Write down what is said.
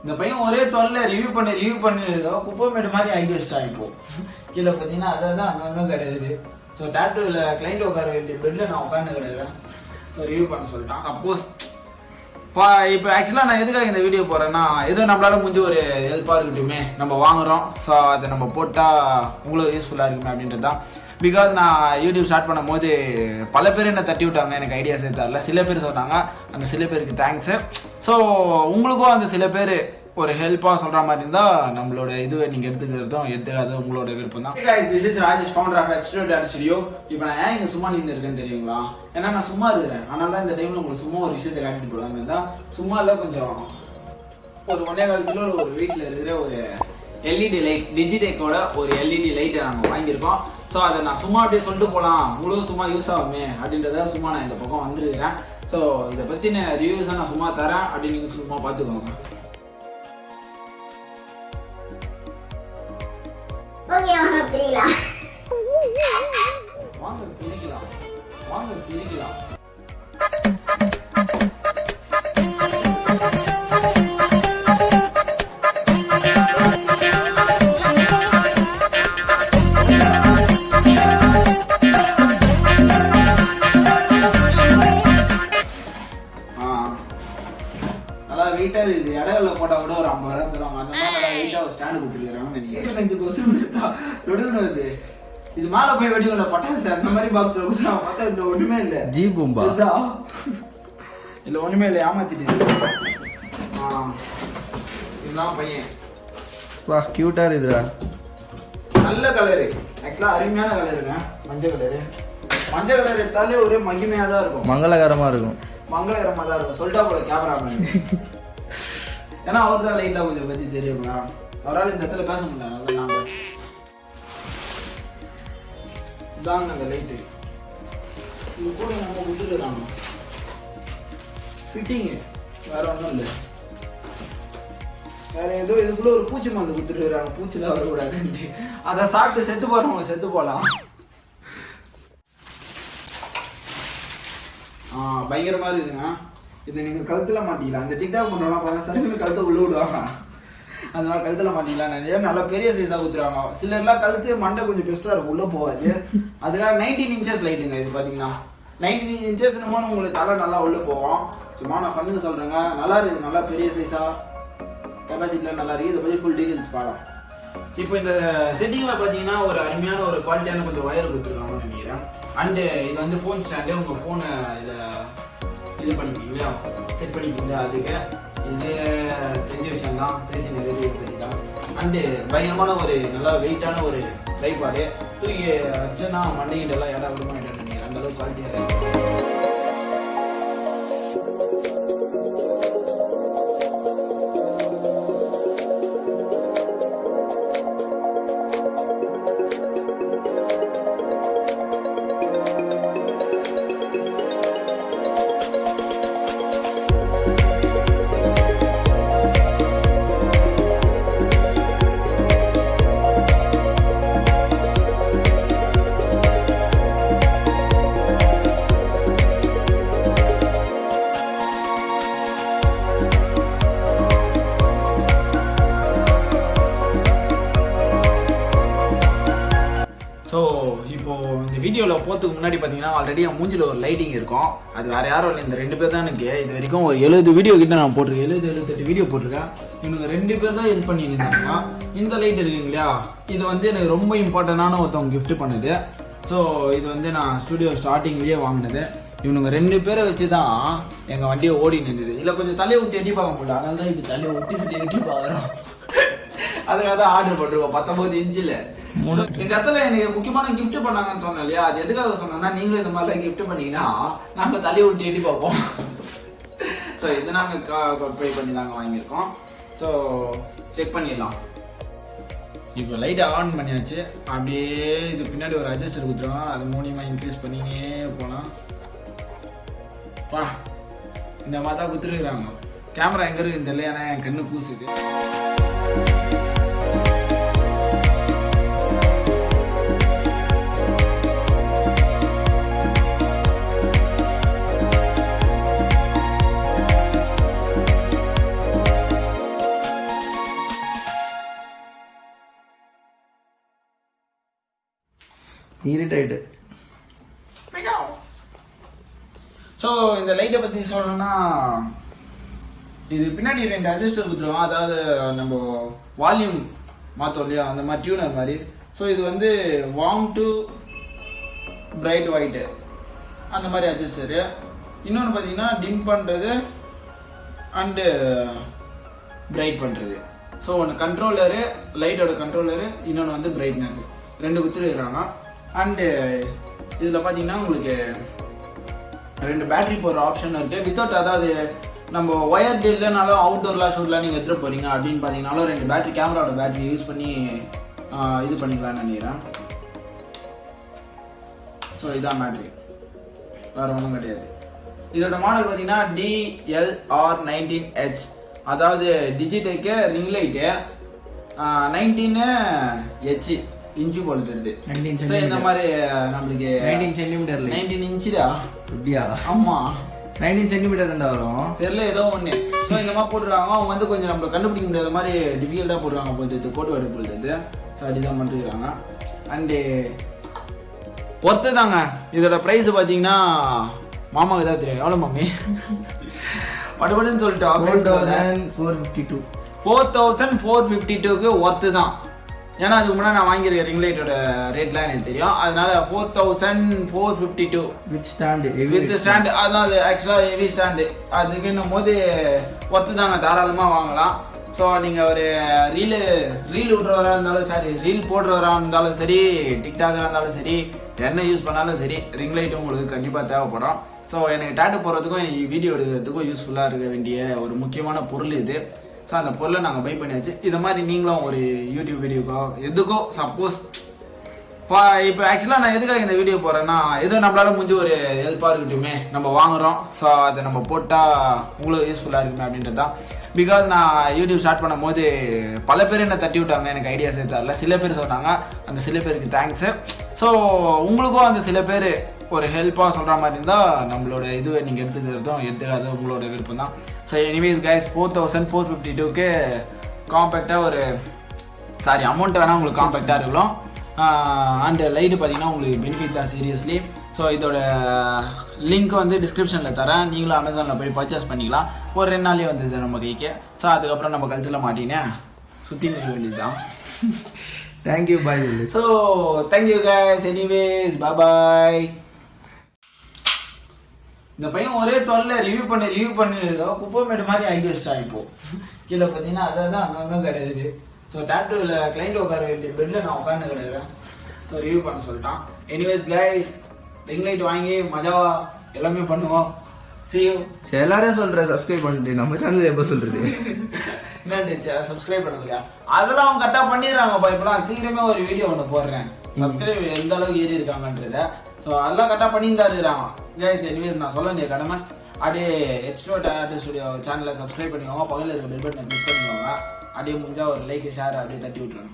இந்த பையன் ஒரே தொல்லை ரிவ்யூ பண்ணி குப்பைமேடு மாதிரி ஆகி வச்சிட்டான். இப்போ கீழே பார்த்தீங்கன்னா அதான் அங்கங்கே கிடையாது. ஸோ டாட்டூவில் கிளைண்ட் உட்கார வேண்டிய பெட்டில் நான் உட்காந்து கிடையாது. ஸோ ரிவ்யூ பண்ண சொல்லிட்டான். சப்போஸ் இப்போ ஆக்சுவலாக நான் எதுக்காக இந்த வீடியோ போகிறேன்னா, ஏதோ நம்மளால முடிஞ்ச ஒரு ஹெல்ப்பாக இருக்கட்டுமே, நம்ம வாங்குகிறோம். ஸோ அதை நம்ம போட்டால் உங்களுக்கு யூஸ்ஃபுல்லாக இருக்குமே அப்படின்றது தான். பிகாஸ் நான் யூடியூப் ஸ்டார்ட் பண்ணும் போது பல பேர் என்ன தட்டி விட்டாங்க, எனக்கு ஐடியாஸ் தரல. சில பேர் சொன்னாங்க, அந்த சில பேருக்கு தேங்க்ஸு. ஸோ உங்களுக்கும் அந்த சில பேர் ஒரு ஹெல்ப்பாக சொல்கிற மாதிரி இருந்தால் நம்மளோட இதுவை நீங்கள் எடுத்துக்காது உங்களோட விருப்பம் தான். This is Rajesh, founder of H2o. இப்போ நான் ஏன் இங்கே சும்மா நின்று இருக்கேன்னு தெரியுங்களா? ஏன்னா நான் சும்மா இருக்கிறேன். ஆனால் தான் இந்த டைமில் உங்களுக்கு சும்மா ஒரு விஷயத்தை காட்டிட்டு போகலாமே தான். சும்மா இல்லை, கொஞ்சம் ஒரு 1.25 கிலோ ஒரு வீட்டில் இருக்கிற ஒரு எல்இடி லைட், டிஜிடெக்கோட ஒரு எல்இடி லைட்டை நாங்கள் வாங்கியிருக்கோம். ஸோ அதை நான் சும்மா அப்படியே சொல்லிட்டு போகலாம், உங்களுக்கு சும்மா யூஸ் ஆகுமே அப்படின்றத சும்மா நான் இந்த பக்கம் வந்துருக்கிறேன். ஸோ இதை பற்றின ரிவ்யூஸை நான் சும்மா தரேன், அப்படி நீங்கள் சும்மா பார்த்துக்கோங்க. வாங்க பிரிக்கலாம். வெயிட்டா இருக்குது. இடங்கள்ல போட்டா கூட ஒரு 50 ரூபா தருவாங்க. அந்த மாதிரி வெயிட்டா ஒரு ஸ்டாண்டு கொடுத்துருக்காங்க. 75% வருது. இது மேல போய் வெடிவுல பட்டாசு அந்த மாதிரி பாக்ஸ்ல கொடுத்துருவாங்க. பார்த்தா இதுல ஒண்ணுமே இல்ல. ஜி பூம்பா இல்ல, ஒண்ணுமே இல்ல, ஏமாத்திட்டு. இதுதான் பையன். வா, கியூட்டா இருக்குடா. நல்ல கலரு, ஆக்சுவலா அருமையான கலருங்க. மஞ்சள் கலரு. மஞ்சள் கலர் எடுத்தாலே ஒரே மகிமையா தான் இருக்கும், மங்களகரமா இருக்கும். மங்களகரமா தான் இருக்கும். சொல்லிட்டா போல கேமராமேன். ஏன்னா அவர் தான் லைட்டா கொஞ்சம் பத்தி தெரியுங்களா, அவரால் இந்த இடத்துல பேச முடியல. நான் இதாங்க அந்த லைட்டு. இது கூட நம்ம கொடுத்துருக்காங்க ஃபிட்டிங்கு, வேற ஒன்றும் இல்லை. வேற ஏதோ இதுக்குள்ள ஒரு பூச்சி மருந்து கொடுத்துருக்காங்க, பூச்சிலாம் வரக்கூடாதுன்ட்டு. அதை சாப்பிட்டு செத்து போறவங்க செத்து போகலாம். பயங்கரமா இருக்குங்க. இது நீங்க கழுத்துல மாட்டிக்கலாம். அந்த டிக்டாக் பண்றோம்லாம் பார்த்தா சருக்குன்னு கழுத்தை உள்ள விடுவாங்க. அந்த மாதிரி கழுத்துல மாட்டிக்கலாம். நிறைய நல்ல பெரிய சைஸா கொடுத்துருவாங்க. சிலர்லாம் கழுத்து மண்டை கொஞ்சம் பெருசா இருக்கும், உள்ள போகாது. அதுக்காக 19 இன்ச்சஸ் லைட்டுங்க. இது பாத்தீங்கன்னா 19 இன்ச்சஸ் உங்களுக்கு தலை நல்லா உள்ள போவோம். சும்மா நான் பண்ணுங்க சொல்றேங்க, நல்லா இருக்குது. நல்லா பெரிய சைஸா, கெப்பாசிட்டிலாம் நல்லா இருக்கு. இதை பத்தி ஃபுல் டீடைல்ஸ் பார்க்கலாம். இப்போ இந்த செட்டிங்ல பாத்தீங்கன்னா ஒரு அருமையான ஒரு குவாலிட்டியான கொஞ்சம் ஒயர் கொடுத்துருக்காங்கன்னு நினைக்கிறேன். அண்டு இது வந்து ஃபோன் ஸ்டாண்டு. உங்கள் ஃபோனை இதில் இது பண்ணிப்பீங்களா, செட் பண்ணிப்பீங்களா, அதுக்கு இது தெரிஞ்ச விஷயம் தான், பேசி நிறைய பற்றி தான். அண்டு பயங்கரமான ஒரு நல்லா வெயிட்டான ஒரு ட்ரைபாடு. தூக்கி வச்சுன்னா மண்டைகிட்டெல்லாம் இடம் விடமா இடம் நினைக்கிறேன். அந்தளவுக்கு குவாலிட்டியாக இருக்கு. ஸோ இப்போ இந்த வீடியோவில் போகிறதுக்கு முன்னாடி பார்த்தீங்கன்னா ஆல்ரெடி என் மூஞ்சில் ஒரு லைட்டிங் இருக்கும். அது வேறு யாரும் இல்லை, இந்த 2 பேர் தான் எனக்கு இது வரைக்கும் ஒரு 70 வீடியோ கிட்ட நான் போட்டிருக்கேன். 70-78 வீடியோ போட்டிருக்கேன். இவனுக்கு 2 பேர் தான் ஹெல்ப் பண்ணியிருந்தாங்க. இந்த லைட் இருக்குங்க இல்லையா, இது வந்து எனக்கு ரொம்ப இம்பார்ட்டண்டான ஒருத்தவங்க கிஃப்ட் பண்ணுது. ஸோ இது வந்து நான் ஸ்டுடியோ ஸ்டார்டிங்லேயே வாங்கினது. இவனுங்க 2 பேரை வச்சு தான் எங்கள் வண்டியை ஓடின்னு இருந்தது. இல்லை கொஞ்சம் தலையை விட்டு எட்டி பார்க்க முடியல, அதனால தான் இப்படி தலையை விட்டு சொல்லி எட்டி பார்க்குறோம். அதுக்காக தான் ஆர்டர் போட்டிருக்கோம் 19 இன்ச்சில். இந்த இடத்துல எனக்கு முக்கியமான கிஃப்ட் பண்ணாங்கன்னு சொன்னேன் இல்லையா, அது எதுக்காக சொன்னேன்னா, நீங்களும் இந்த மாதிரிலாம் கிஃப்ட் பண்ணீங்கன்னா நாங்கள் தலையை விட்டு எட்டி பார்ப்போம். ஸோ இது நாங்கள் பே பண்ணி தாங்க வாங்கியிருக்கோம். ஸோ செக் பண்ணிடலாம். இப்போ லைட்டை ஆன் பண்ணியாச்சு. அப்படியே இது பின்னாடி ஒரு அட்ஜஸ்டர் கொடுத்துருவோம், அது மூலியமாக இன்க்ரீஸ் பண்ணினே போகலாம். பா இந்த மாதிரி தான் கொடுத்துருக்குறாங்க. கேமரா எங்கே இருக்குன்னு தெரியல, ஏன்னா என் கண்ணு கூசுது. இருட்டாயிட்டு. ஸோ இந்த லைட்டை பற்றி சொல்லணும்னா இது பின்னாடி 2 அட்ஜஸ்டர் கொடுத்துருவோம். அதாவது நம்ம வால்யூம் மாற்றோம் இல்லையா, அந்த மாதிரி டியூனர் மாதிரி. ஸோ இது வந்து வார்ம் டு பிரைட் ஒயிட்டு அந்த மாதிரி அட்ஜஸ்டரு. இன்னொன்று பார்த்தீங்கன்னா டிம் பண்ணுறது அண்டு பிரைட் பண்ணுறது. ஸோ ஒன்று கண்ட்ரோலரு, லைட்டோட கண்ட்ரோலரு, இன்னொன்று வந்து பிரைட்னஸ், 2 கொடுத்துருக்குறாங்க. அண்டு இதில் பார்த்தீங்கன்னா உங்களுக்கு 2 பேட்டரி போடுற ஆப்ஷன் இருக்குது. வித்தவுட் அதாவது நம்ம ஒயர் இல்லைனாலும் அவுட்டோர்லாம் ஷூட்லாம் நீங்கள் எடுத்துகிட்டு போகிறீங்க அப்படின்னு பார்த்தீங்கன்னாலும் 2 பேட்டரி, கேமராவோட பேட்டரி யூஸ் பண்ணி இது பண்ணிக்கலாம்னு நினைக்கிறேன். ஸோ இதான் பேட்டரி, வேறு ஒன்றும் கிடையாது. இதோட மாடல் பார்த்தீங்கன்னா DLR19H, அதாவது டிஜிடெக்கு ரிங் லைட்டு 19H இன்ச்சு போல தெரியுது. ஸோ இந்த மாதிரி நம்மளுக்கு 19 சென்டிமீட்டர் 19 இன்ச்சுடா அப்படியா? ஆமாம் 19 சென்டிமீட்டர் தான் வரும் தெரியல ஏதோ ஒன்று. ஸோ இந்த மாதிரி போட்டுருக்காங்க. அவங்க வந்து கொஞ்சம் நம்மளை கண்டுபிடிக்க முடியாத மாதிரி டிஃபிகல்ட்டாக போட்டுருக்காங்க போகிறது, கோட் வேர்டு போடுறது. ஸோ அப்படிதான் பண்ணிருக்காங்க. அண்டு ஒர்த்து தாங்க. இதோட ப்ரைஸ் பார்த்தீங்கன்னா மாமாவுக்கு தான் தெரியும். எவ்வளோ மாமி? படுபடுன்னு சொல்லிட்டு 4452க்கு ஒர்த்து தான். ஏன்னா அதுக்கு முன்னாடி நான் வாங்கியிருக்க ரிங் லைட்டோட ரேட்லாம் எனக்கு தெரியும். அதனால 4452 வித் ஸ்டாண்டு. அதான் அது ஆக்சுவலாக ஹெவி ஸ்டாண்டு. அதுக்குன்னும் போது ஒர்த்து தாங்க, தாராளமாக வாங்கலாம். ஸோ நீங்கள் ஒரு ரீல் விட்றவராக இருந்தாலும் சரி, ரீல் போடுறவராக இருந்தாலும் சரி, டிக்டாகராக இருந்தாலும் சரி, என்ன யூஸ் பண்ணாலும் சரி, ரிங் லைட் உங்களுக்கு கண்டிப்பாக தேவைப்படும். ஸோ எனக்கு டேட்டு போடுறதுக்கும் எனக்கு வீடியோ எடுக்கிறதுக்கும் யூஸ்ஃபுல்லாக இருக்க வேண்டிய ஒரு முக்கியமான பொருள் இது. ஸோ அந்த பொருளை நாங்கள் பை பண்ணியாச்சு. இதை மாதிரி நீங்களும் ஒரு யூடியூப் வீடியோக்கோ எதுக்கோ சப்போஸ் இப்போ ஆக்சுவலாக நான் எதுக்காக இந்த வீடியோ போடுறேன்னா, ஏதோ நம்மளால முடிஞ்ச ஒரு ஹெல்ப்பாக இருக்கட்டுமே, நம்ம வாங்குகிறோம். ஸோ அதை நம்ம போட்டால் உங்களுக்கு யூஸ்ஃபுல்லாக இருக்குமே அப்படின்றது தான். பிகாஸ் நான் யூடியூப் ஸ்டார்ட் பண்ணும் போது பல பேர் என்ன தட்டி விட்டாங்க, எனக்கு ஐடியாஸ் தரல. சில பேர் சொன்னாங்க, அந்த சில பேருக்கு தேங்க்ஸு. ஸோ உங்களுக்கும் அந்த சில பேர் ஒரு ஹெல்ப்பாக சொல்கிற மாதிரி இருந்தால் நம்மளோட இதுவை நீங்கள் எடுத்துக்காது உங்களோட விருப்பம் தான். ஸோ எனிவேஸ் கைஸ், 4452க்கு காம்பேக்டாக ஒரு அமௌண்ட் வேணால் உங்களுக்கு காம்பேக்டாக இருக்கலாம். அண்ட் லைட்டு பார்த்தீங்கன்னா உங்களுக்கு பெனிஃபிட் தான் சீரியஸ்லி. ஸோ இதோட லிங்க் வந்து டிஸ்கிரிப்ஷனில் தரேன். நீங்களும் அமேசானில் போய் பர்ச்சேஸ் பண்ணிக்கலாம். ஒரு 2 நாள்லேயே வந்தது நம்ம கைக்கு. ஸோ அதுக்கப்புறம் நம்ம கழுத்தில் மாட்டினேன் சுற்றி நிற்க வேண்டியது தான். Thank you bye. So thank you guys. Anyways bye. இந்த பையன் ஒரே தொல்லை, ரிவ்யூ பண்ணி குப்பைமேடு மாதிரி ஆகி வச்சிட்டா. இப்போ கீழே பார்த்தீங்கன்னா அதான் அங்கங்கே கிடையாது. ஸோ டேட்டூவில் கிளைண்ட் உட்கார வேண்டிய பெட்டில் நான் உட்காந்து கிடைக்கிறேன். ஸோ ரிவ்யூ பண்ண சொல்லிட்டான். எனிவேஸ் கைஸ், ரிங் லைட் வாங்கி மஜாவா எல்லாமே பண்ணுவோம். See you. எல்லாரும் சொல்கிறேன் சப்ஸ்கிரைப் பண்ணிட்டு. நம்ம சேனல் எப்போ சொல்கிறது என்ன சப்ஸ்கிரைப் பண்ண சொல்லியா? அதெல்லாம் அவங்க கரெக்டாக பண்ணிடுறாங்கப்பா. இப்போலாம் சீக்கிரமே ஒரு வீடியோ ஒன்று போடுறேன், சப்ஸ்கிரைப் எந்த அளவுக்கு ஏறி இருக்காங்கன்றத. ஸோ அதெல்லாம் கரெக்டாக பண்ணியிருந்தா இருக்கிறாங்க கைஸ். எனிவேஸ் நான் சொல்ல வேண்டிய கடமை, அப்படியே H2o Tatttoo ஸ்டுடியோ சேனலை சப்ஸ்கிரைப் பண்ணிக்கோங்க. பக்கத்தில் இருக்க பெல் பட்டனை கிளிக் பண்ணிக்கோங்க. அப்படியே முடிஞ்சா ஒரு லைக் ஷேர் அப்படியே தட்டி விட்டுருங்க.